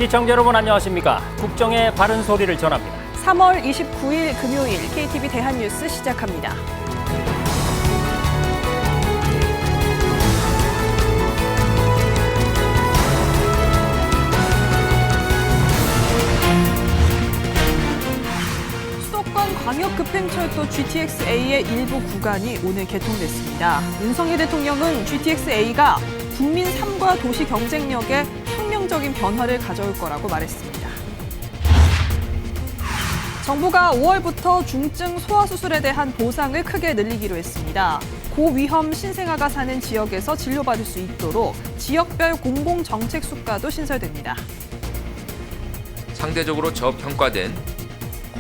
시청자 여러분 안녕하십니까? 국정의 바른 소리를 전합니다. 3월 29일 금요일 KTV 대한뉴스 시작합니다. 수도권 광역급행철도 GTX-A의 일부 구간이 오늘 개통됐습니다. 윤석열 대통령은 GTX-A가 국민 삶과 도시 경쟁력에 혁명적인 변화를 가져올 거라고 말했습니다. 정부가 5월부터 중증 소아수술에 대한 보상을 크게 늘리기로 했습니다. 고위험 신생아가 사는 지역에서 진료받을 수 있도록 지역별 공공정책 수가도 신설됩니다. 상대적으로 저평가된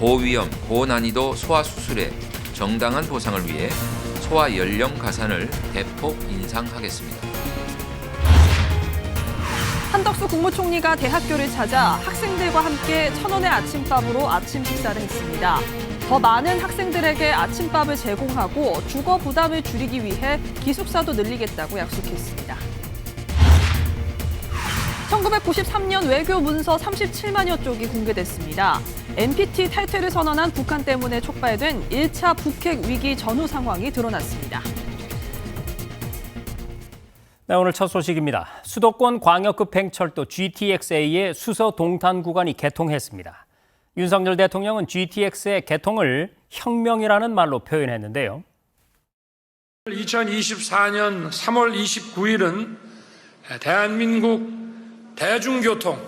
고위험, 고난이도 소아수술의 정당한 보상을 위해 소아 연령 가산을 대폭 인상하겠습니다. 한덕수 국무총리가 대학교를 찾아 학생들과 함께 1,000원의 아침밥으로 아침 식사를 했습니다. 더 많은 학생들에게 아침밥을 제공하고 주거 부담을 줄이기 위해 기숙사도 늘리겠다고 약속했습니다. 1993년 외교 문서 37만여 쪽이 공개됐습니다. NPT 탈퇴를 선언한 북한 때문에 촉발된 1차 북핵 위기 전후 상황이 드러났습니다. 네, 오늘 첫 소식입니다. 수도권 광역급행철도 GTX-A의 수서 동탄 구간이 개통했습니다. 윤석열 대통령은 GTX의 개통을 혁명이라는 말로 표현했는데요. 2024년 3월 29일은 대한민국 대중교통,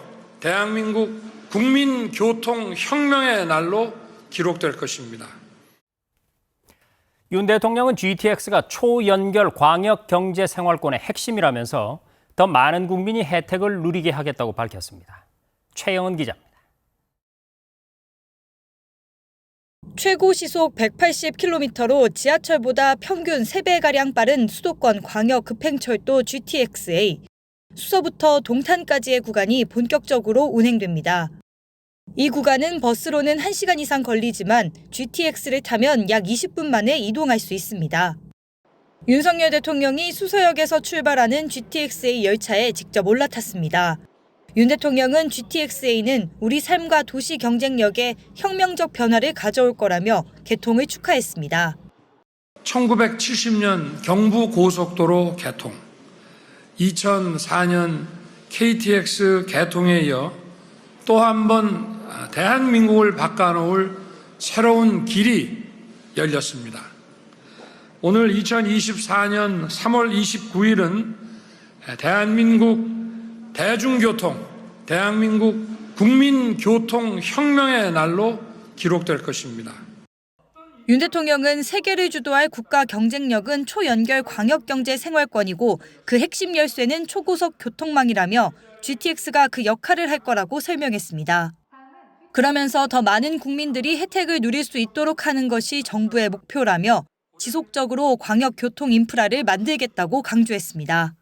대한민국 국민교통혁명의 날로 기록될 것입니다. 윤 대통령은 GTX가 초연결 광역경제생활권의 핵심이라면서 더 많은 국민이 혜택을 누리게 하겠다고 밝혔습니다. 최영은 기자입니다. 최고 시속 180km로 지하철보다 평균 3배가량 빠른 수도권 광역급행철도 GTX-A. 수서부터 동탄까지의 구간이 본격적으로 운행됩니다. 이 구간은 버스로는 1시간 이상 걸리지만 GTX를 타면 약 20분 만에 이동할 수 있습니다. 윤석열 대통령이 수서역에서 출발하는 GTX-A 열차에 직접 올라탔습니다. 윤 대통령은 GTX-A는 우리 삶과 도시 경쟁력에 혁명적 변화를 가져올 거라며 개통을 축하했습니다. 1970년 경부고속도로 개통, 2004년 KTX 개통에 이어 또 한 번 대한민국을 바꿔놓을 새로운 길이 열렸습니다. 오늘 2024년 3월 29일은 대한민국 대중교통, 대한민국 국민교통혁명의 날로 기록될 것입니다. 윤 대통령은 세계를 주도할 국가 경쟁력은 초연결 광역경제생활권이고 그 핵심 열쇠는 초고속 교통망이라며 GTX가 그 역할을 할 거라고 설명했습니다. 그러면서 더 많은 국민들이 혜택을 누릴 수 있도록 하는 것이 정부의 목표라며 지속적으로 광역교통 인프라를 만들겠다고 강조했습니다.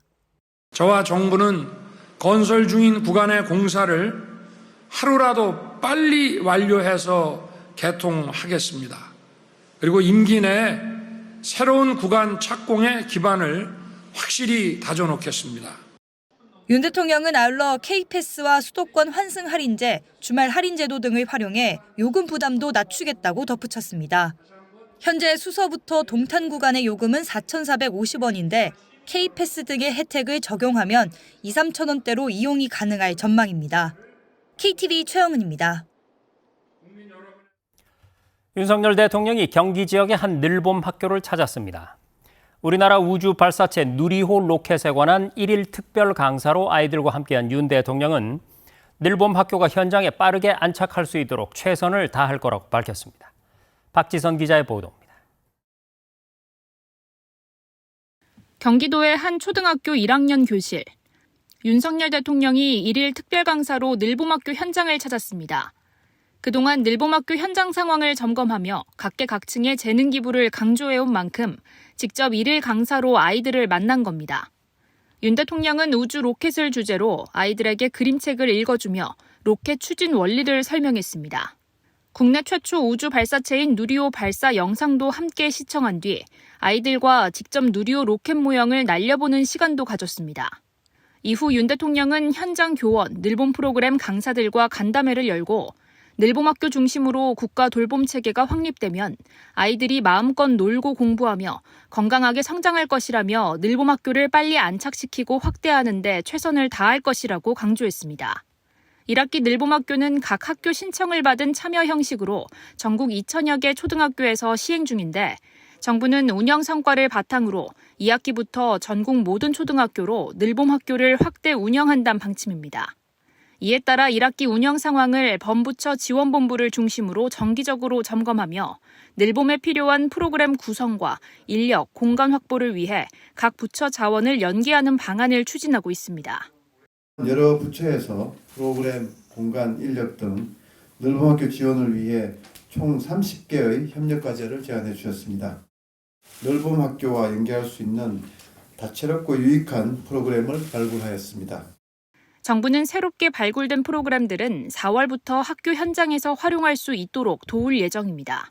저와 정부는 건설 중인 구간의 공사를 하루라도 빨리 완료해서 개통하겠습니다. 그리고 임기 내에 새로운 구간 착공의 기반을 확실히 다져놓겠습니다. 윤 대통령은 아울러 K패스와 수도권 환승 할인제, 주말 할인제도 등을 활용해 요금 부담도 낮추겠다고 덧붙였습니다. 현재 수서부터 동탄 구간의 요금은 4,450원인데 K패스 등의 혜택을 적용하면 2, 3천 원대로 이용이 가능할 전망입니다. KTV 최영은입니다. 윤석열 대통령이 경기 지역의 한 늘봄 학교를 찾았습니다. 우리나라 우주 발사체 누리호 로켓에 관한 1일 특별 강사로 아이들과 함께한 윤 대통령은 늘봄 학교가 현장에 빠르게 안착할 수 있도록 최선을 다할 거라고 밝혔습니다. 박지선 기자의 보도입니다. 경기도의 한 초등학교 1학년 교실. 윤석열 대통령이 1일 특별 강사로 늘봄학교 현장을 찾았습니다. 그동안 늘봄학교 현장 상황을 점검하며 각계각층의 재능 기부를 강조해온 만큼 직접 1일 강사로 아이들을 만난 겁니다. 윤 대통령은 우주 로켓을 주제로 아이들에게 그림책을 읽어주며 로켓 추진 원리를 설명했습니다. 국내 최초 우주 발사체인 누리호 발사 영상도 함께 시청한 뒤 아이들과 직접 누리호 로켓 모형을 날려보는 시간도 가졌습니다. 이후 윤 대통령은 현장 교원, 늘봄 프로그램 강사들과 간담회를 열고 늘봄학교 중심으로 국가 돌봄 체계가 확립되면 아이들이 마음껏 놀고 공부하며 건강하게 성장할 것이라며 늘봄학교를 빨리 안착시키고 확대하는 데 최선을 다할 것이라고 강조했습니다. 1학기 늘봄학교는 각 학교 신청을 받은 참여 형식으로 전국 2천여 개 초등학교에서 시행 중인데 정부는 운영 성과를 바탕으로 2학기부터 전국 모든 초등학교로 늘봄학교를 확대 운영한다는 방침입니다. 이에 따라 1학기 운영 상황을 범부처 지원본부를 중심으로 정기적으로 점검하며 늘봄에 필요한 프로그램 구성과 인력, 공간 확보를 위해 각 부처 자원을 연계하는 방안을 추진하고 있습니다. 여러 부처에서 프로그램, 공간, 인력 등 늘봄학교 지원을 위해 총 30개의 협력 과제를 제안해 주셨습니다. 늘봄학교와 연계할 수 있는 다채롭고 유익한 프로그램을 발굴하였습니다. 정부는 새롭게 발굴된 프로그램들은 4월부터 학교 현장에서 활용할 수 있도록 도울 예정입니다.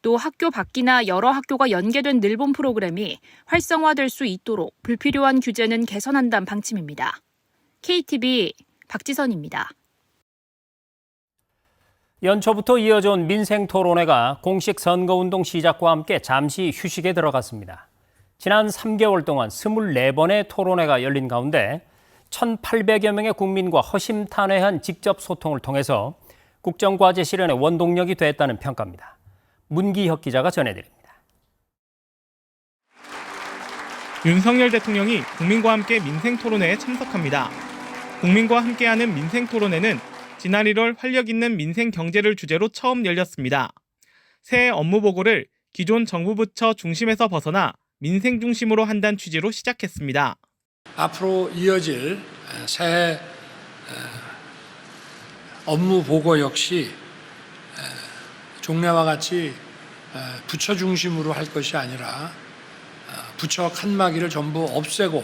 또 학교 밖이나 여러 학교가 연계된 늘봄 프로그램이 활성화될 수 있도록 불필요한 규제는 개선한다는 방침입니다. KTV 박지선입니다. 연초부터 이어져온 민생토론회가 공식 선거운동 시작과 함께 잠시 휴식에 들어갔습니다. 지난 3개월 동안 24번의 토론회가 열린 가운데 1,800여 명의 국민과 허심탄회한 직접 소통을 통해서 국정과제 실현의 원동력이 됐다는 평가입니다. 문기혁 기자가 전해드립니다. 윤석열 대통령이 국민과 함께 민생토론회에 참석합니다. 국민과 함께하는 민생토론회는 지난 1월 활력 있는 민생 경제를 주제로 처음 열렸습니다. 새해 업무 보고를 기존 정부 부처 중심에서 벗어나 민생 중심으로 한다는 취지로 시작했습니다. 앞으로 이어질 새해 업무 보고 역시 종래와 같이 부처 중심으로 할 것이 아니라 부처 칸막이를 전부 없애고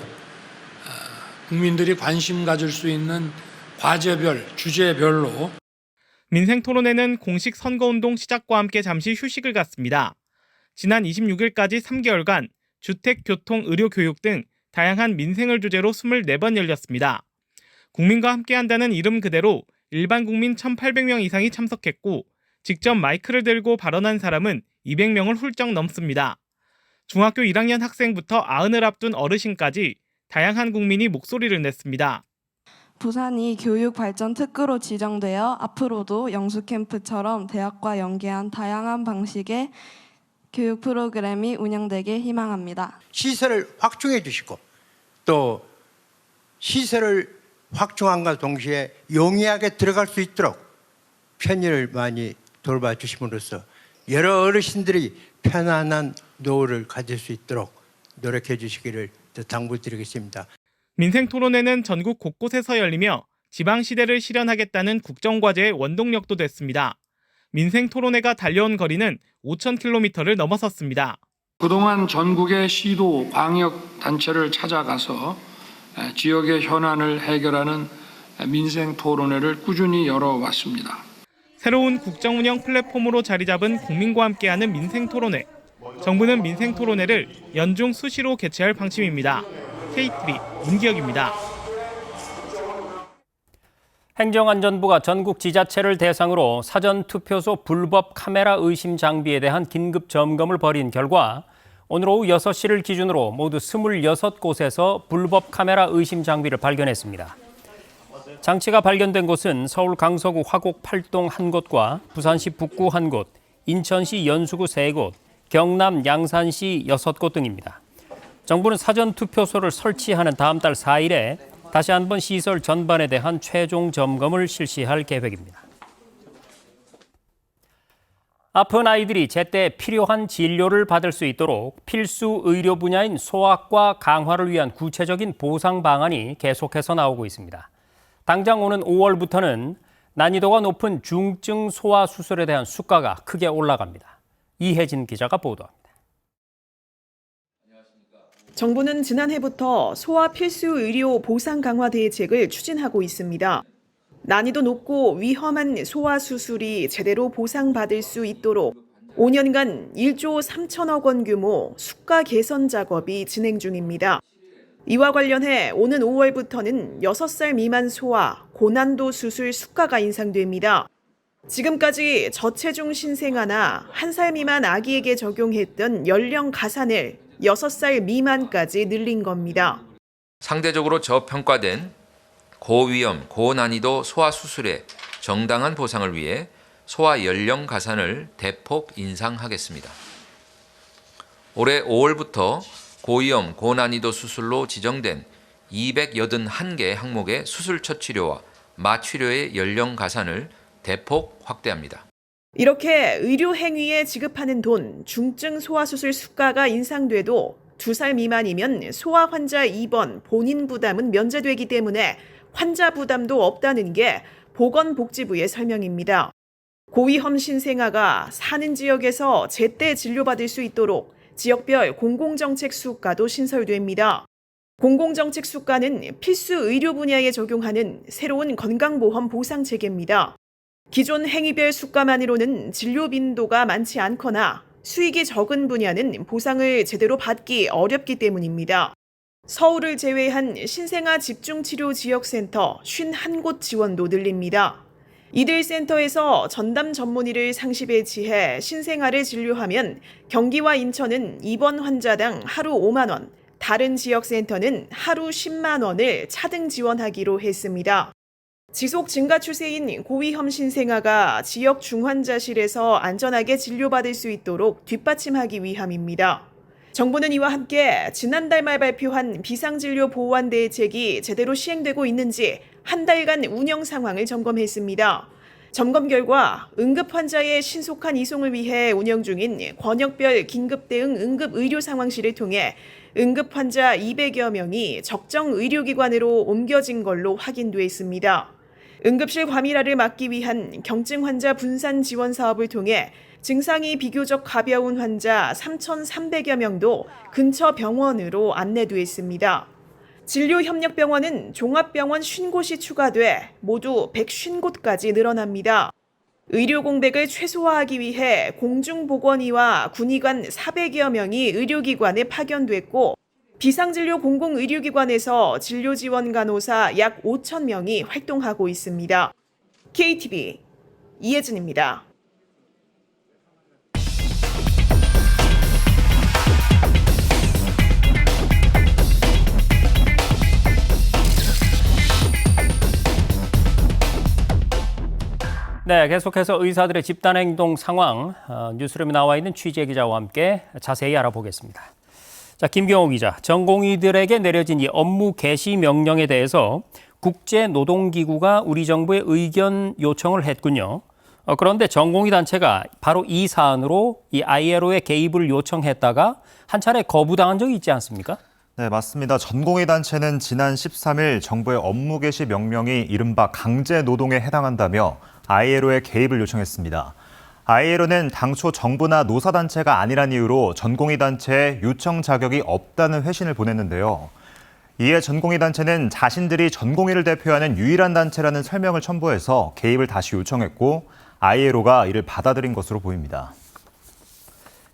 국민들이 관심 가질 수 있는 과제별, 주제별로 민생토론회는 공식 선거운동 시작과 함께 잠시 휴식을 갖습니다. 지난 26일까지 3개월간 주택, 교통, 의료, 교육 등 다양한 민생을 주제로 24번 열렸습니다. 국민과 함께한다는 이름 그대로 일반 국민 1,800명 이상이 참석했고 직접 마이크를 들고 발언한 사람은 200명을 훌쩍 넘습니다. 중학교 1학년 학생부터 90을 앞둔 어르신까지 다양한 국민이 목소리를 냈습니다. 부산이 교육 발전 특구로 지정되어 앞으로도 영수캠프처럼 대학과 연계한 다양한 방식의 교육 프로그램이 운영되길 희망합니다. 시설을 확충해 주시고 또 시설을 확충함과 동시에 용이하게 들어갈 수 있도록 편의를 많이 돌봐주심으로써 여러 어르신들이 편안한 노후를 가질 수 있도록 노력해 주시기를 당부드리겠습니다. 민생토론회는 전국 곳곳에서 열리며 지방시대를 실현하겠다는 국정과제의 원동력도 됐습니다. 민생토론회가 달려온 거리는 5,000km를 넘어섰습니다. 그동안 전국의 시도, 광역단체를 찾아가서 지역의 현안을 해결하는 민생토론회를 꾸준히 열어왔습니다. 새로운 국정운영 플랫폼으로 자리 잡은 국민과 함께하는 민생토론회. 정부는 민생토론회를 연중 수시로 개최할 방침입니다. KTV 문기혁입니다. 행정안전부가 전국 지자체를 대상으로 사전투표소 불법 카메라 의심 장비에 대한 긴급 점검을 벌인 결과 오늘 오후 6시를 기준으로 모두 26곳에서 불법 카메라 의심 장비를 발견했습니다. 장치가 발견된 곳은 서울 강서구 화곡 8동 1곳과 부산시 북구 1곳, 인천시 연수구 3곳, 경남 양산시 6곳 등입니다. 정부는 사전투표소를 설치하는 다음 달 4일에 다시 한번 시설 전반에 대한 최종 점검을 실시할 계획입니다. 아픈 아이들이 제때 필요한 진료를 받을 수 있도록 필수 의료 분야인 소아과 강화를 위한 구체적인 보상 방안이 계속해서 나오고 있습니다. 당장 오는 5월부터는 난이도가 높은 중증 소아 수술에 대한 수가가 크게 올라갑니다. 이혜진 기자가 보도합니다. 정부는 지난해부터 소아 필수 의료 보상 강화 대책을 추진하고 있습니다. 난이도 높고 위험한 소아 수술이 제대로 보상받을 수 있도록 5년간 1조 3천억 원 규모 수가 개선 작업이 진행 중입니다. 이와 관련해 오는 5월부터는 6살 미만 소아 고난도 수술 수가가 인상됩니다. 지금까지 저체중 신생아나 1살 미만 아기에게 적용했던 연령 가산을 6살 미만까지 늘린 겁니다. 상대적으로 저평가된 고위험, 고난이도 소아 수술의 정당한 보상을 위해 소아 연령 가산을 대폭 인상하겠습니다. 올해 5월부터 고위험, 고난이도 수술로 지정된 281개 항목의 수술 첫 치료와 마취료의 연령 가산을 대폭 확대합니다. 이렇게 의료 행위에 지급하는 돈, 중증 소아수술 수가가 인상돼도 2살 미만이면 소아 환자 입원, 본인 부담은 면제되기 때문에 환자 부담도 없다는 게 보건복지부의 설명입니다. 고위험 신생아가 사는 지역에서 제때 진료받을 수 있도록 지역별 공공정책 수가도 신설됩니다. 공공정책 수가는 필수 의료 분야에 적용하는 새로운 건강보험 보상 체계입니다. 기존 행위별 수가만으로는 진료 빈도가 많지 않거나 수익이 적은 분야는 보상을 제대로 받기 어렵기 때문입니다. 서울을 제외한 신생아 집중치료 지역센터 51곳 지원도 늘립니다. 이들 센터에서 전담 전문의를 상시 배치해 신생아를 진료하면 경기와 인천은 입원 환자당 하루 5만 원, 다른 지역센터는 하루 10만 원을 차등 지원하기로 했습니다. 지속 증가 추세인 고위험 신생아가 지역 중환자실에서 안전하게 진료받을 수 있도록 뒷받침하기 위함입니다. 정부는 이와 함께 지난달 말 발표한 비상진료 보완 대책이 제대로 시행되고 있는지 한 달간 운영 상황을 점검했습니다. 점검 결과 응급 환자의 신속한 이송을 위해 운영 중인 권역별 긴급대응 응급의료상황실을 통해 응급 환자 200여 명이 적정 의료기관으로 옮겨진 걸로 확인됐습니다. 응급실 과밀화를 막기 위한 경증 환자 분산 지원 사업을 통해 증상이 비교적 가벼운 환자 3,300여 명도 근처 병원으로 안내됐습니다. 진료협력병원은 종합병원 50곳이 추가돼 모두 150곳까지 늘어납니다. 의료 공백을 최소화하기 위해 공중보건의와 군의관 400여 명이 의료기관에 파견됐고 비상진료 공공의료기관에서 진료지원 간호사 약 5천 명이 활동하고 있습니다. KTV 이혜진입니다. 네, 계속해서 의사들의 집단행동 상황 뉴스룸에 나와 있는 취재 기자와 함께 자세히 알아보겠습니다. 자, 김경호 기자, 전공의들에게 내려진 이 업무 개시 명령에 대해서 국제노동기구가 우리 정부에 의견 요청을 했군요. 그런데 전공의 단체가 바로 이 사안으로 이 ILO에 개입을 요청했다가 한 차례 거부당한 적이 있지 않습니까? 네, 맞습니다. 전공의 단체는 지난 13일 정부의 업무 개시 명령이 이른바 강제 노동에 해당한다며 ILO에 개입을 요청했습니다. ILO는 당초 정부나 노사단체가 아니란 이유로 전공의 단체에 요청 자격이 없다는 회신을 보냈는데요. 이에 전공의 단체는 자신들이 전공의를 대표하는 유일한 단체라는 설명을 첨부해서 개입을 다시 요청했고 ILO가 이를 받아들인 것으로 보입니다.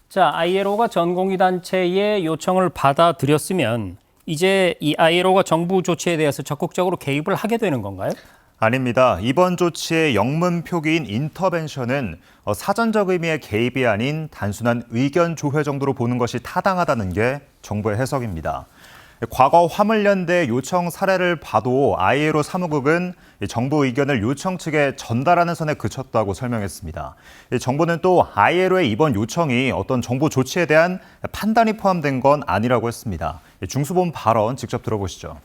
자, ILO가 전공의 단체의 요청을 받아들였으면 이제 이 ILO가 정부 조치에 대해서 적극적으로 개입을 하게 되는 건가요? 아닙니다. 이번 조치의 영문 표기인 인터벤션은 사전적 의미의 개입이 아닌 단순한 의견 조회 정도로 보는 것이 타당하다는 게 정부의 해석입니다. 과거 화물연대 요청 사례를 봐도 ILO 사무국은 정부 의견을 요청 측에 전달하는 선에 그쳤다고 설명했습니다. 정부는 또 ILO의 이번 요청이 어떤 정부 조치에 대한 판단이 포함된 건 아니라고 했습니다. 중수본 발언 직접 들어보시죠.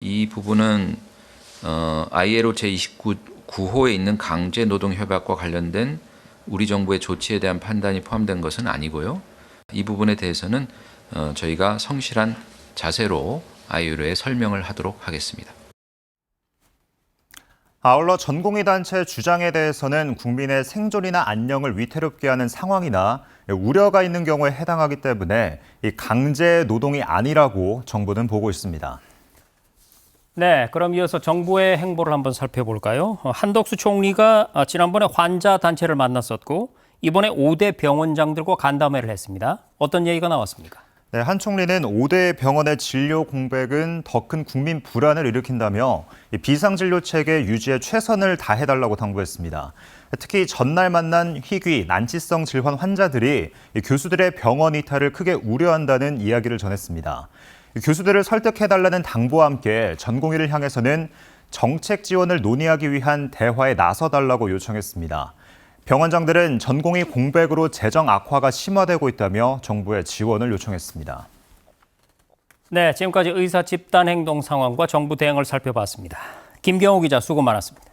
이 부분은 ILO 제29호에 있는 강제 노동 협약과 관련된 우리 정부의 조치에 대한 판단이 포함된 것은 아니고요. 이 부분에 대해서는 저희가 성실한 자세로 ILO에 설명을 하도록 하겠습니다. 아울러 전공의 단체 주장에 대해서는 국민의 생존이나 안녕을 위태롭게 하는 상황이나 우려가 있는 경우에 해당하기 때문에 이 강제 노동이 아니라고 정부는 보고 있습니다. 네, 그럼 이어서 정부의 행보를 한번 살펴볼까요? 한덕수 총리가 지난번에 환자 단체를 만났었고 이번에 5대 병원장들과 간담회를 했습니다. 어떤 얘기가 나왔습니까? 네, 한 총리는 5대 병원의 진료 공백은 더 큰 국민 불안을 일으킨다며 비상진료 체계 유지에 최선을 다해달라고 당부했습니다. 특히 전날 만난 희귀, 난치성 질환 환자들이 교수들의 병원 이탈을 크게 우려한다는 이야기를 전했습니다. 교수들을 설득해달라는 당부와 함께 전공의를 향해서는 정책 지원을 논의하기 위한 대화에 나서달라고 요청했습니다. 병원장들은 전공의 공백으로 재정 악화가 심화되고 있다며 정부에 지원을 요청했습니다. 네, 지금까지 의사 집단 행동 상황과 정부 대응을 살펴봤습니다. 김경호 기자 수고 많았습니다.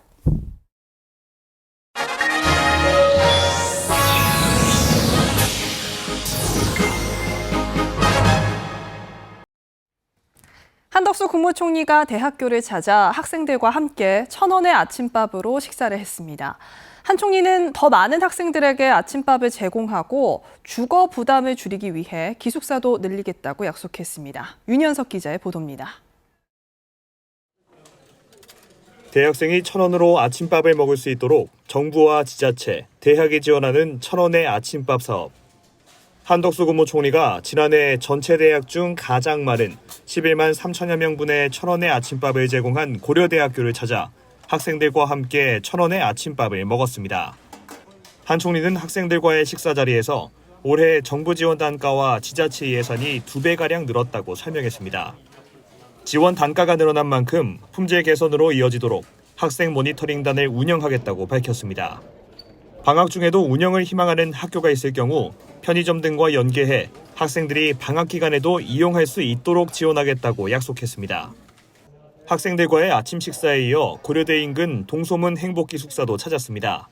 한덕수 국무총리가 대학교를 찾아 학생들과 함께 1,000원의 아침밥으로 식사를 했습니다. 한 총리는 더 많은 학생들에게 아침밥을 제공하고 주거 부담을 줄이기 위해 기숙사도 늘리겠다고 약속했습니다. 윤현석 기자의 보도입니다. 대학생이 1,000원으로 아침밥을 먹을 수 있도록 정부와 지자체, 대학이 지원하는 1,000원의 아침밥 사업. 한덕수 국무총리가 지난해 전체 대학 중 가장 많은 11만 3천여 명분의 1,000원의 아침밥을 제공한 고려대학교를 찾아 학생들과 함께 1,000원의 아침밥을 먹었습니다. 한 총리는 학생들과의 식사 자리에서 올해 정부 지원 단가와 지자체 예산이 2배가량 늘었다고 설명했습니다. 지원 단가가 늘어난 만큼 품질 개선으로 이어지도록 학생 모니터링단을 운영하겠다고 밝혔습니다. 방학 중에도 운영을 희망하는 학교가 있을 경우 편의점 등과 연계해 학생들이 방학 기간에도 이용할 수 있도록 지원하겠다고 약속했습니다. 학생들과의 아침 식사에 이어 고려대 인근 동소문 행복기숙사도 찾았습니다.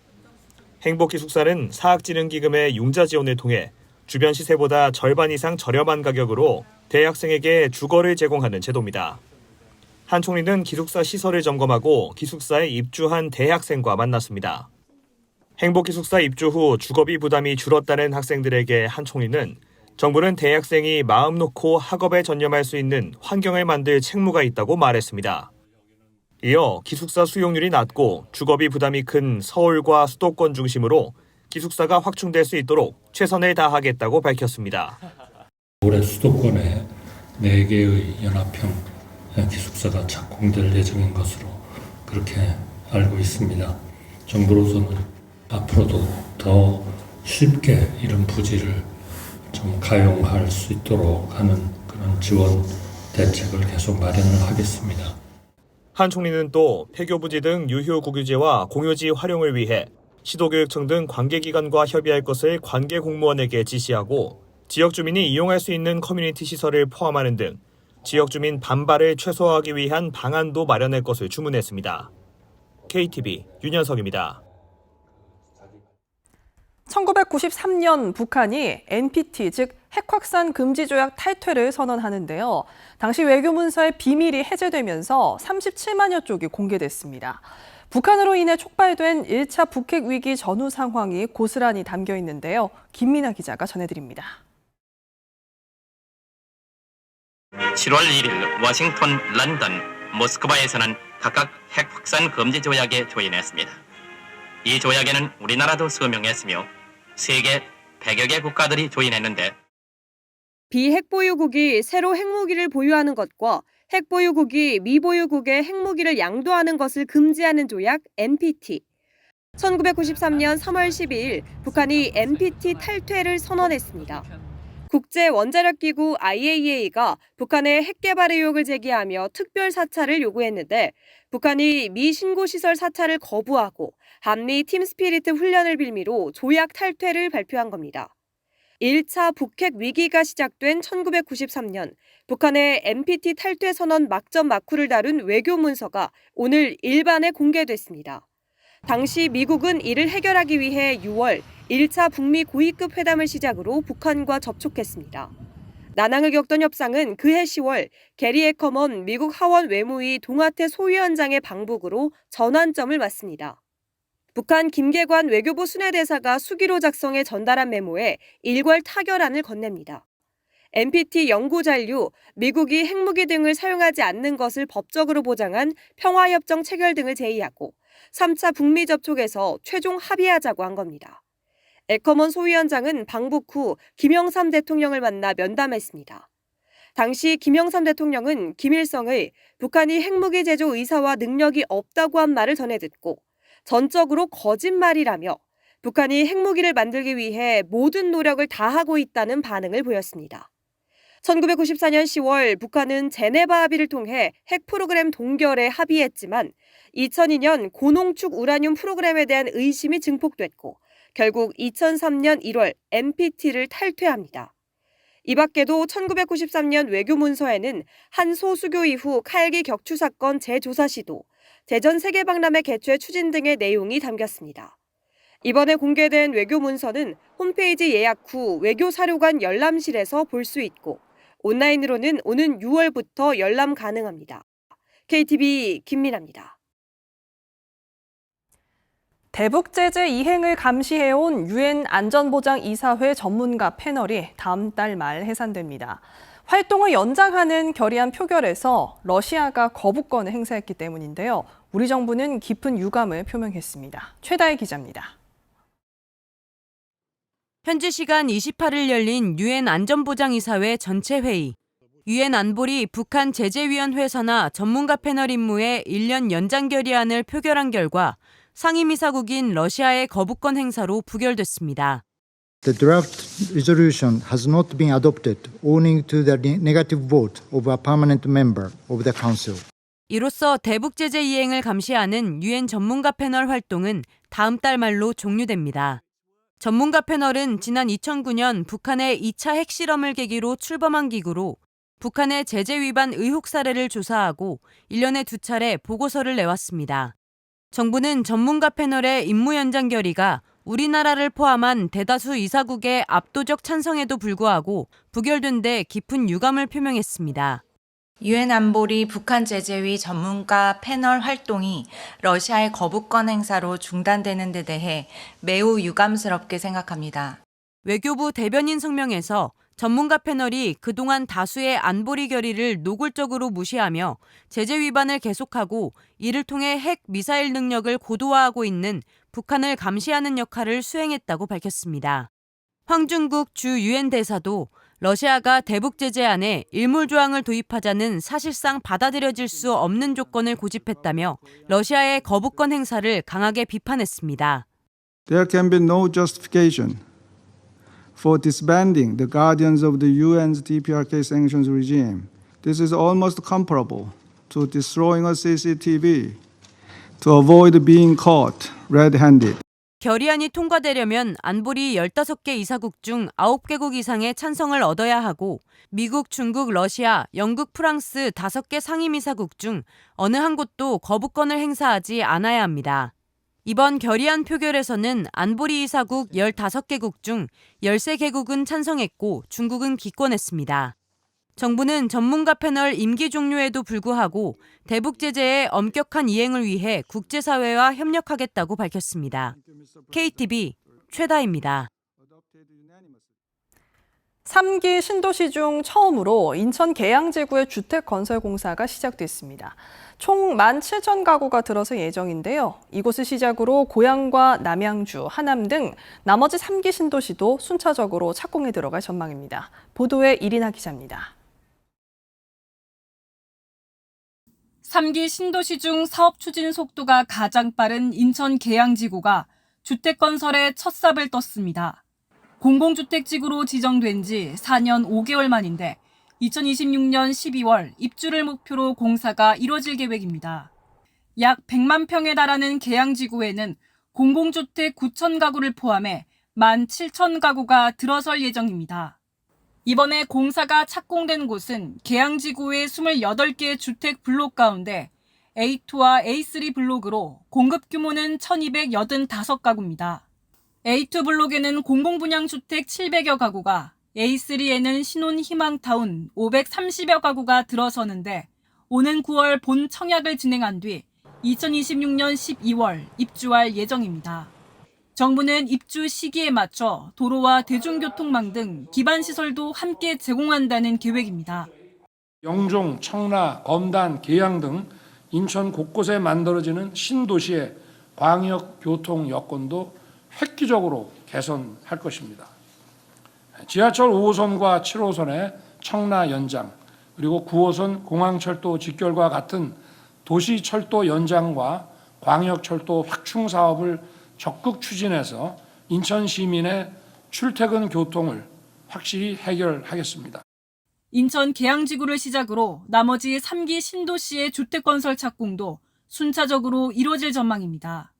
행복기숙사는 사학진흥기금의 융자 지원을 통해 주변 시세보다 절반 이상 저렴한 가격으로 대학생에게 주거를 제공하는 제도입니다. 한 총리는 기숙사 시설을 점검하고 기숙사에 입주한 대학생과 만났습니다. 행복기숙사 입주 후 주거비 부담이 줄었다는 학생들에게 한 총리는 정부는 대학생이 마음 놓고 학업에 전념할 수 있는 환경을 만들 책무가 있다고 말했습니다. 이어 기숙사 수용률이 낮고 주거비 부담이 큰 서울과 수도권 중심으로 기숙사가 확충될 수 있도록 최선을 다하겠다고 밝혔습니다. 올해 수도권에 4개의 연합형 기숙사가 착공될 예정인 것으로 그렇게 알고 있습니다. 정부로서는 앞으로도 더 쉽게 이런 부지를 좀 가용할 수 있도록 하는 그런 지원 대책을 계속 마련을 하겠습니다. 한 총리는 또 폐교부지 등 유휴 국유지와 공유지 활용을 위해 시도교육청 등 관계기관과 협의할 것을 관계 공무원에게 지시하고 지역 주민이 이용할 수 있는 커뮤니티 시설을 포함하는 등 지역 주민 반발을 최소화하기 위한 방안도 마련할 것을 주문했습니다. KTV 윤현석입니다. 1993년 북한이 NPT, 즉 핵확산 금지 조약 탈퇴를 선언하는데요. 당시 외교문서의 비밀이 해제되면서 37만여 쪽이 공개됐습니다. 북한으로 인해 촉발된 1차 북핵 위기 전후 상황이 고스란히 담겨 있는데요. 김민아 기자가 전해드립니다. 7월 1일 워싱턴, 런던, 모스크바에서는 각각 핵 확산 금지 조약에 조인했습니다. 이 조약에는 우리나라도 서명했으며 세계 100여 개 국가들이 조인했는데 비핵보유국이 새로 핵무기를 보유하는 것과 핵보유국이 미보유국의 핵무기를 양도하는 것을 금지하는 조약 NPT. 1993년 3월 12일 북한이 NPT 탈퇴를 선언했습니다. 국제원자력기구 IAEA가 북한의 핵개발 의혹을 제기하며 특별 사찰을 요구했는데 북한이 미 신고시설 사찰을 거부하고 한미 팀스피리트 훈련을 빌미로 조약 탈퇴를 발표한 겁니다. 1차 북핵 위기가 시작된 1993년 북한의 NPT 탈퇴 선언 막전 막후를 다룬 외교 문서가 오늘 일반에 공개됐습니다. 당시 미국은 이를 해결하기 위해 6월 1차 북미 고위급 회담을 시작으로 북한과 접촉했습니다. 난항을 겪던 협상은 그해 10월 게리 에커먼 미국 하원 외무위 동아태 소위원장의 방북으로 전환점을 맞습니다. 북한 김계관 외교부 순회대사가 수기로 작성해 전달한 메모에 일괄 타결안을 건넵니다. NPT 연구 잔류, 미국이 핵무기 등을 사용하지 않는 것을 법적으로 보장한 평화협정 체결 등을 제의하고 3차 북미 접촉에서 최종 합의하자고 한 겁니다. 에커먼 소위원장은 방북 후 김영삼 대통령을 만나 면담했습니다. 당시 김영삼 대통령은 김일성의 북한이 핵무기 제조 의사와 능력이 없다고 한 말을 전해 듣고 전적으로 거짓말이라며 북한이 핵무기를 만들기 위해 모든 노력을 다하고 있다는 반응을 보였습니다. 1994년 10월 북한은 제네바 합의를 통해 핵 프로그램 동결에 합의했지만 2002년 고농축 우라늄 프로그램에 대한 의심이 증폭됐고 결국 2003년 1월 NPT를 탈퇴합니다. 이 밖에도 1993년 외교문서에는 한 소수교 이후 칼기 격추 사건 재조사 시도, 대전 세계박람회 개최 추진 등의 내용이 담겼습니다. 이번에 공개된 외교문서는 홈페이지 예약 후 외교사료관 열람실에서 볼 수 있고 온라인으로는 오는 6월부터 열람 가능합니다. KTV 김민아입니다. 대북 제재 이행을 감시해온 유엔 안전보장이사회 전문가 패널이 다음 달 말 해산됩니다. 활동을 연장하는 결의안 표결에서 러시아가 거부권을 행사했기 때문인데요. 우리 정부는 깊은 유감을 표명했습니다. 최다혜 기자입니다. 현지 시간 28일 열린 유엔 안전보장이사회 전체 회의. 유엔 안보리 북한 제재위원회 산하 전문가 패널 임무의 1년 연장 결의안을 표결한 결과 상임이사국인 러시아의 거부권 행사로 부결됐습니다. The draft resolution has not been adopted owing to the negative vote of a permanent member of the Council. 이로써 대북 제재 이행을 감시하는 유엔 전문가 패널 활동은 다음 달 말로 종료됩니다. 전문가 패널은 지난 2009년 북한의 2차 핵실험을 계기로 출범한 기구로 북한의 제재 위반 의혹 사례를 조사하고 1년에 2차례 보고서를 내왔습니다. 정부는 전문가 패널의 임무 연장 결의가 우리나라를 포함한 대다수 이사국의 압도적 찬성에도 불구하고 부결된 데 깊은 유감을 표명했습니다. 유엔 안보리 북한 제재위 전문가 패널 활동이 러시아의 거부권 행사로 중단되는 데 대해 매우 유감스럽게 생각합니다. 외교부 대변인 성명에서 전문가 패널이 그동안 다수의 안보리 결의를 노골적으로 무시하며 제재 위반을 계속하고 이를 통해 핵 미사일 능력을 고도화하고 있는 북한을 감시하는 역할을 수행했다고 밝혔습니다. 황중국 주 유엔 대사도 러시아가 대북 제재안에 일몰 조항을 도입하자는 사실상 받아들여질 수 없는 조건을 고집했다며 러시아의 거부권 행사를 강하게 비판했습니다. There can be no justification for disbanding the guardians of the UN's DPRK sanctions regime. This is almost comparable to destroying a CCTV to avoid being caught red-handed. 결의안이 통과되려면 안보리 15개 이사국 중 9개국 이상의 찬성을 얻어야 하고 미국, 중국, 러시아, 영국, 프랑스 5개 상임이사국 중 어느 한 곳도 거부권을 행사하지 않아야 합니다. 이번 결의안 표결에서는 안보리 이사국 15개국 중 13개국은 찬성했고 중국은 기권했습니다. 정부는 전문가 패널 임기 종료에도 불구하고 대북 제재의 엄격한 이행을 위해 국제사회와 협력하겠다고 밝혔습니다. KTV 최다입니다. 3기 신도시 중 처음으로 인천 계양지구의 주택건설공사가 시작됐습니다. 총 17,000가구가 들어설 예정인데요. 이곳을 시작으로 고양과 남양주, 하남 등 나머지 3기 신도시도 순차적으로 착공에 들어갈 전망입니다. 보도에 이리나 기자입니다. 3기 신도시 중 사업 추진 속도가 가장 빠른 인천 계양지구가 주택 건설에 첫 삽을 떴습니다. 공공주택지구로 지정된 지 4년 5개월 만인데 2026년 12월 입주를 목표로 공사가 이뤄질 계획입니다. 약 100만 평에 달하는 계양지구에는 공공주택 9,000가구를 포함해 17,000가구가 들어설 예정입니다. 이번에 공사가 착공된 곳은 계양지구의 28개 주택 블록 가운데 A2와 A3 블록으로 공급 규모는 1,285가구입니다. A2 블록에는 공공분양주택 700여 가구가, A3에는 신혼희망타운 530여 가구가 들어서는데 오는 9월 본 청약을 진행한 뒤 2026년 12월 입주할 예정입니다. 정부는 입주 시기에 맞춰 도로와 대중교통망 등 기반시설도 함께 제공한다는 계획입니다. 영종, 청라, 검단, 계양 등 인천 곳곳에 만들어지는 신도시의 광역 교통 여건도 획기적으로 개선할 것입니다. 지하철 5호선과 7호선의 청라 연장, 그리고 9호선 공항철도 직결과 같은 도시철도 연장과 광역철도 확충 사업을 적극 추진해서 인천 시민의 출퇴근 교통을 확실히 해결하겠습니다. 인천 계양지구를 시작으로 나머지 3기 신도시의 주택건설 착공도 순차적으로 이루어질 전망입니다.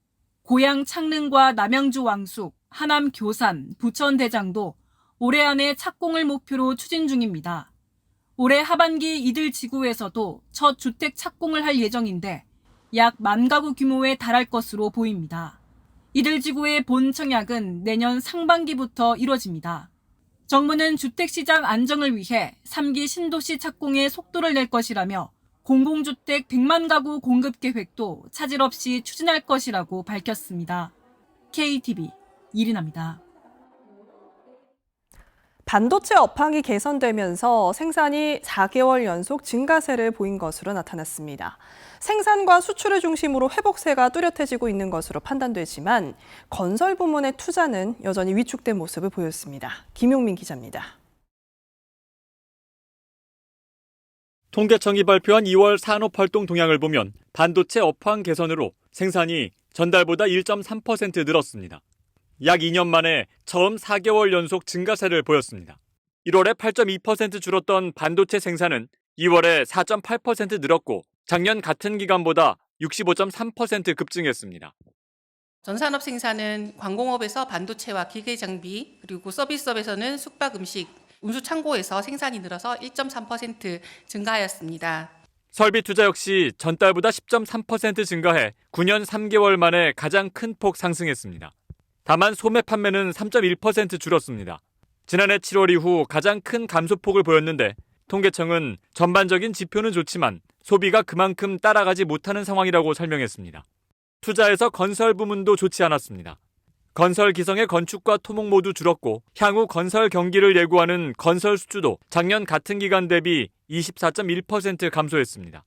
고양 창릉과 남양주 왕숙, 하남 교산, 부천 대장도 올해 안에 착공을 목표로 추진 중입니다. 올해 하반기 이들 지구에서도 첫 주택 착공을 할 예정인데 약 10,000가구 규모에 달할 것으로 보입니다. 이들 지구의 본 청약은 내년 상반기부터 이뤄집니다. 정부는 주택시장 안정을 위해 3기 신도시 착공에 속도를 낼 것이라며 공공주택 100만 가구 공급 계획도 차질 없이 추진할 것이라고 밝혔습니다. KTV 이리나입니다. 반도체 업황이 개선되면서 생산이 4개월 연속 증가세를 보인 것으로 나타났습니다. 생산과 수출을 중심으로 회복세가 뚜렷해지고 있는 것으로 판단되지만 건설 부문의 투자는 여전히 위축된 모습을 보였습니다. 김용민 기자입니다. 통계청이 발표한 2월 산업활동 동향을 보면 반도체 업황 개선으로 생산이 전달보다 1.3% 늘었습니다. 약 2년 만에 처음 4개월 연속 증가세를 보였습니다. 1월에 8.2% 줄었던 반도체 생산은 2월에 4.8% 늘었고 작년 같은 기간보다 65.3% 급증했습니다. 전산업 생산은 광공업에서 반도체와 기계장비, 그리고 서비스업에서는 숙박 음식, 운수창고에서 생산이 늘어서 1.3% 증가하였습니다. 설비 투자 역시 전달보다 10.3% 증가해 9년 3개월 만에 가장 큰 폭 상승했습니다. 다만 소매 판매는 3.1% 줄었습니다. 지난해 7월 이후 가장 큰 감소폭을 보였는데 통계청은 전반적인 지표는 좋지만 소비가 그만큼 따라가지 못하는 상황이라고 설명했습니다. 투자에서 건설 부문도 좋지 않았습니다. 건설 기성의 건축과 토목 모두 줄었고 향후 건설 경기를 예고하는 건설 수주도 작년 같은 기간 대비 24.1% 감소했습니다.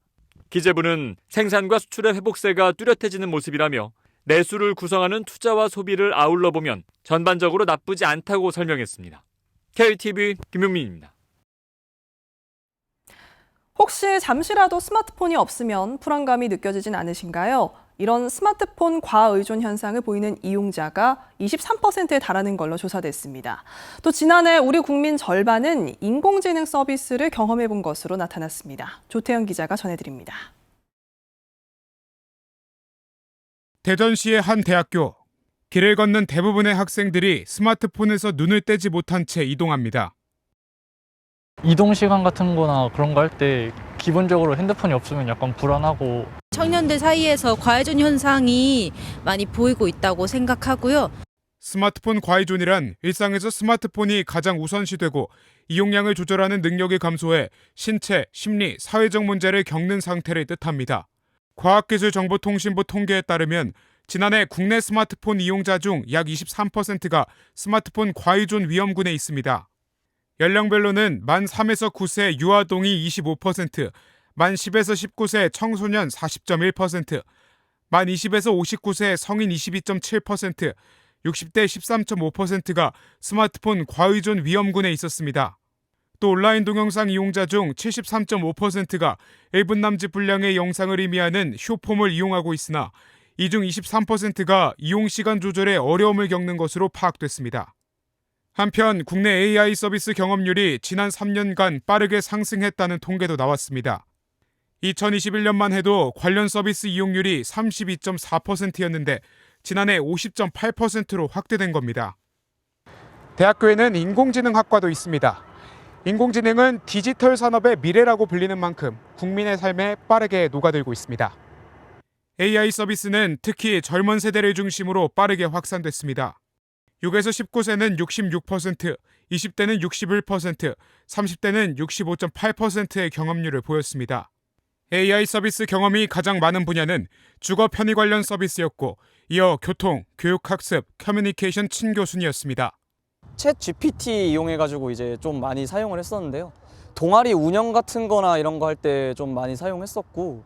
기재부는 생산과 수출의 회복세가 뚜렷해지는 모습이라며 내수를 구성하는 투자와 소비를 아울러 보면 전반적으로 나쁘지 않다고 설명했습니다. KTV 김용민입니다. 혹시 잠시라도 스마트폰이 없으면 불안감이 느껴지진 않으신가요? 이런 스마트폰 과의존 현상을 보이는 이용자가 23%에 달하는 걸로 조사됐습니다. 또 지난해 우리 국민 절반은 인공지능 서비스를 경험해 본 것으로 나타났습니다. 조태현 기자가 전해드립니다. 대전시의 한 대학교. 길을 걷는 대부분의 학생들이 스마트폰에서 눈을 떼지 못한 채 이동합니다. 이동 시간 같은 거나 그런 거 할 때 기본적으로 핸드폰이 없으면 약간 불안하고 청년들 사이에서 과의존 현상이 많이 보이고 있다고 생각하고요. 스마트폰 과의존이란 일상에서 스마트폰이 가장 우선시되고 이용량을 조절하는 능력이 감소해 신체, 심리, 사회적 문제를 겪는 상태를 뜻합니다. 과학기술정보통신부 통계에 따르면 지난해 국내 스마트폰 이용자 중 약 23%가 스마트폰 과의존 위험군에 있습니다. 연령별로는 만 3에서 9세 유아동이 25%, 만 10에서 19세 청소년 40.1%, 만 20에서 59세 성인 22.7%, 60대 13.5%가 스마트폰 과의존 위험군에 있었습니다. 또 온라인 동영상 이용자 중 73.5%가 1분 남짓 분량의 영상을 의미하는 숏폼을 이용하고 있으나 이 중 23%가 이용시간 조절에 어려움을 겪는 것으로 파악됐습니다. 한편 국내 AI 서비스 경험률이 지난 3년간 빠르게 상승했다는 통계도 나왔습니다. 2021년만 해도 관련 서비스 이용률이 32.4%였는데 지난해 50.8%로 확대된 겁니다. 대학교에는 인공지능학과도 있습니다. 인공지능은 디지털 산업의 미래라고 불리는 만큼 국민의 삶에 빠르게 녹아들고 있습니다. AI 서비스는 특히 젊은 세대를 중심으로 빠르게 확산됐습니다. 6에서 19세는 66%, 20대는 61%, 30대는 65.8%의 경험률을 보였습니다. AI 서비스 경험이 가장 많은 분야는 주거 편의 관련 서비스였고 이어 교통, 교육학습, 커뮤니케이션 친교 순이었습니다. 챗 GPT 이용해가지고 이제 좀 많이 사용을 했었는데요. 동아리 운영 같은 거나 이런 거 할 때 좀 많이 사용했었고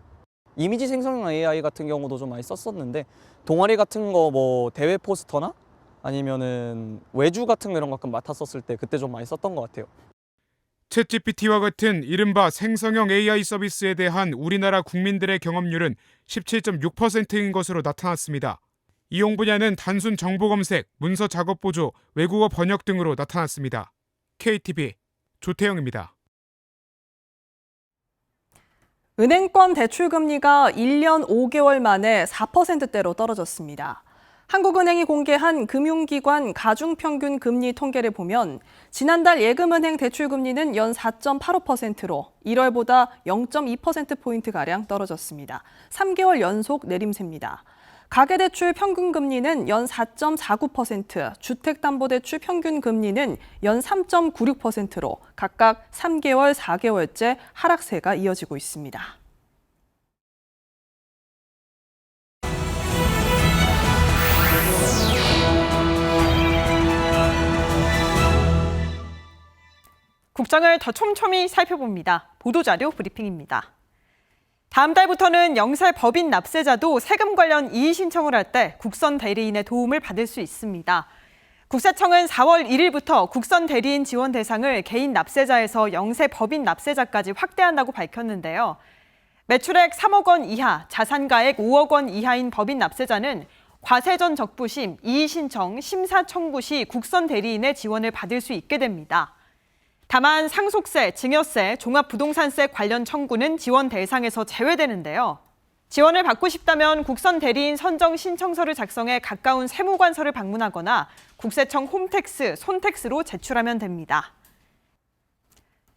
이미지 생성 AI 같은 경우도 좀 많이 썼었는데 동아리 같은 거 뭐 대회 포스터나 아니면은 외주 같은 거 이런 거 가끔 맡았었을 때 그때 좀 많이 썼던 것 같아요. 챗GPT와 같은 이른바 생성형 AI 서비스에 대한 우리나라 국민들의 경험률은 17.6%인 것으로 나타났습니다. 이용 분야는 단순 정보 검색, 문서 작업 보조, 외국어 번역 등으로 나타났습니다. KTV 조태영입니다. 은행권 대출금리가 1년 5개월 만에 4%대로 떨어졌습니다. 한국은행이 공개한 금융기관 가중평균 금리 통계를 보면 지난달 예금은행 대출금리는 연 4.85%로 1월보다 0.2%포인트가량 떨어졌습니다. 3개월 연속 내림세입니다. 가계대출 평균금리는 연 4.49%, 주택담보대출 평균금리는 연 3.96%로 각각 3개월, 4개월째 하락세가 이어지고 있습니다. 국장을 더 촘촘히 살펴봅니다. 보도자료 브리핑입니다. 다음 달부터는 영세 법인 납세자도 세금 관련 이의 신청을 할 때 국선 대리인의 도움을 받을 수 있습니다. 국세청은 4월 1일부터 국선 대리인 지원 대상을 개인 납세자에서 영세 법인 납세자까지 확대한다고 밝혔는데요. 매출액 3억 원 이하, 자산가액 5억 원 이하인 법인 납세자는 과세 전 적부심, 이의 신청, 심사 청구 시 국선 대리인의 지원을 받을 수 있게 됩니다. 다만 상속세, 증여세, 종합부동산세 관련 청구는 지원 대상에서 제외되는데요. 지원을 받고 싶다면 국선 대리인 선정 신청서를 작성해 가까운 세무관서를 방문하거나 국세청 홈택스, 손택스로 제출하면 됩니다.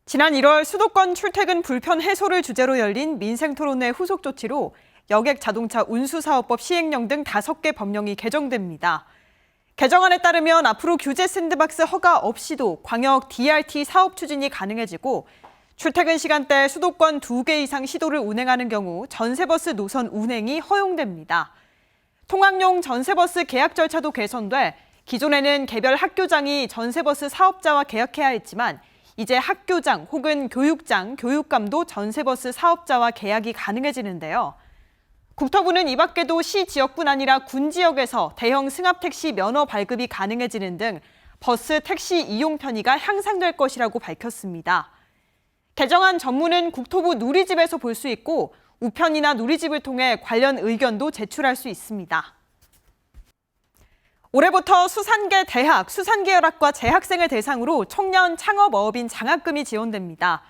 지난 1월 수도권 출퇴근 불편 해소를 주제로 열린 민생토론회 후속 조치로 여객 자동차 운수사업법 시행령 등 5개 법령이 개정됩니다. 개정안에 따르면 앞으로 규제 샌드박스 허가 없이도 광역 DRT 사업 추진이 가능해지고 출퇴근 시간대 수도권 2개 이상 시도를 운행하는 경우 전세버스 노선 운행이 허용됩니다. 통학용 전세버스 계약 절차도 개선돼 기존에는 개별 학교장이 전세버스 사업자와 계약해야 했지만 이제 학교장 혹은 교육장, 교육감도 전세버스 사업자와 계약이 가능해지는데요. 국토부는 이 밖에도 시 지역뿐 아니라 군 지역에서 대형 승합택시 면허 발급이 가능해지는 등 버스, 택시 이용 편의가 향상될 것이라고 밝혔습니다. 개정안 전문은 국토부 누리집에서 볼 수 있고 우편이나 누리집을 통해 관련 의견도 제출할 수 있습니다. 올해부터 수산계 대학, 수산계열학과 재학생을 대상으로 청년 창업어업인 장학금이 지원됩니다.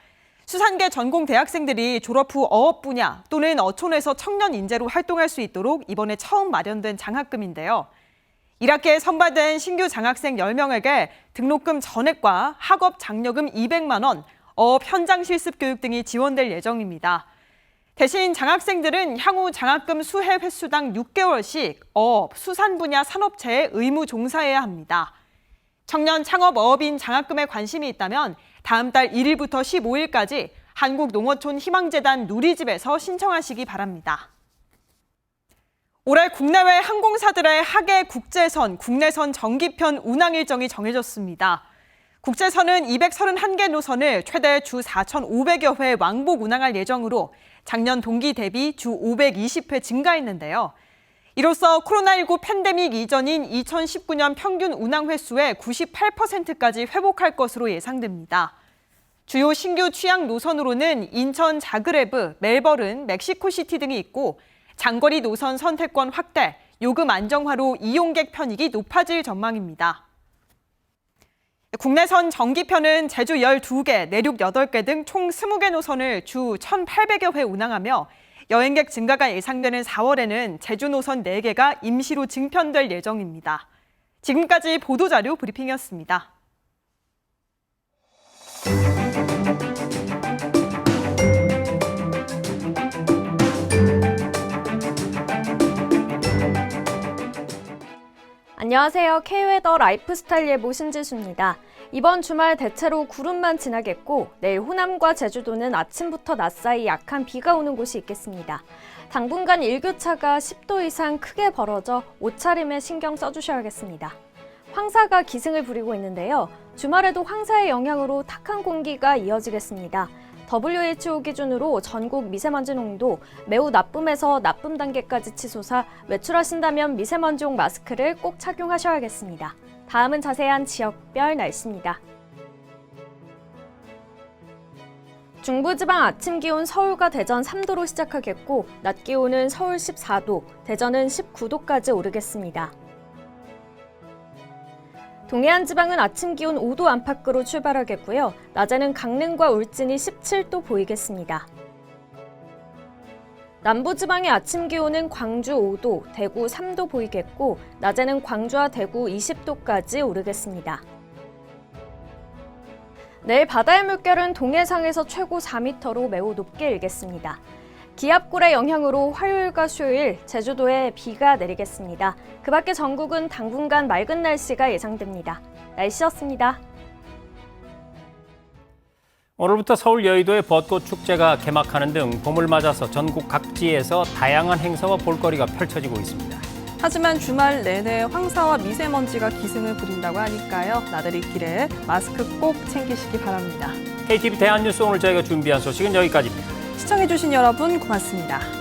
수산계 전공 대학생들이 졸업 후 어업 분야 또는 어촌에서 청년 인재로 활동할 수 있도록 이번에 처음 마련된 장학금인데요. 1학기에 선발된 신규 장학생 10명에게 등록금 전액과 학업 장려금 200만 원, 어업 현장 실습 교육 등이 지원될 예정입니다. 대신 장학생들은 향후 장학금 수혜 횟수당 6개월씩 어업, 수산 분야 산업체에 의무 종사해야 합니다. 청년 창업어업인 장학금에 관심이 있다면 다음 달 1일부터 15일까지 한국농어촌 희망재단 누리집에서 신청하시기 바랍니다. 올해 국내외 항공사들의 하계 국제선, 국내선 정기편 운항 일정이 정해졌습니다. 국제선은 231개 노선을 최대 주 4,500여 회 왕복 운항할 예정으로 작년 동기 대비 주 520회 증가했는데요. 이로써 코로나19 팬데믹 이전인 2019년 평균 운항 횟수의 98%까지 회복할 것으로 예상됩니다. 주요 신규 취항 노선으로는 인천 자그레브, 멜버른, 멕시코시티 등이 있고 장거리 노선 선택권 확대, 요금 안정화로 이용객 편익이 높아질 전망입니다. 국내선 정기편은 제주 12개, 내륙 8개 등 총 20개 노선을 주 1,800여 회 운항하며 여행객 증가가 예상되는 4월에는 제주 노선 4개가 임시로 증편될 예정입니다. 지금까지 보도자료 브리핑이었습니다. 안녕하세요. K웨더 라이프스타일 예보 신지수입니다. 이번 주말 대체로 구름만 지나겠고 내일 호남과 제주도는 아침부터 낮 사이 약한 비가 오는 곳이 있겠습니다. 당분간 일교차가 10도 이상 크게 벌어져 옷차림에 신경 써주셔야겠습니다. 황사가 기승을 부리고 있는데요. 주말에도 황사의 영향으로 탁한 공기가 이어지겠습니다. WHO 기준으로 전국 미세먼지 농도 매우 나쁨에서 나쁨 단계까지 치솟아 외출하신다면 미세먼지용 마스크를 꼭 착용하셔야겠습니다. 다음은 자세한 지역별 날씨입니다. 중부지방 아침 기온 서울과 대전 3도로 시작하겠고 낮 기온은 서울 14도, 대전은 19도까지 오르겠습니다. 동해안 지방은 아침 기온 5도 안팎으로 출발하겠고요. 낮에는 강릉과 울진이 17도 보이겠습니다. 남부지방의 아침 기온은 광주 5도, 대구 3도 보이겠고 낮에는 광주와 대구 20도까지 오르겠습니다. 내일 바다의 물결은 동해상에서 최고 4m로 매우 높게 일겠습니다. 기압골의 영향으로 화요일과 수요일 제주도에 비가 내리겠습니다. 그 밖에 전국은 당분간 맑은 날씨가 예상됩니다. 날씨였습니다. 오늘부터 서울 여의도의 벚꽃 축제가 개막하는 등 봄을 맞아서 전국 각지에서 다양한 행사와 볼거리가 펼쳐지고 있습니다. 하지만 주말 내내 황사와 미세먼지가 기승을 부린다고 하니까요. 나들이 길에 마스크 꼭 챙기시기 바랍니다. KTV 대한뉴스 오늘 저희가 준비한 소식은 여기까지입니다. 시청해주신 여러분 고맙습니다.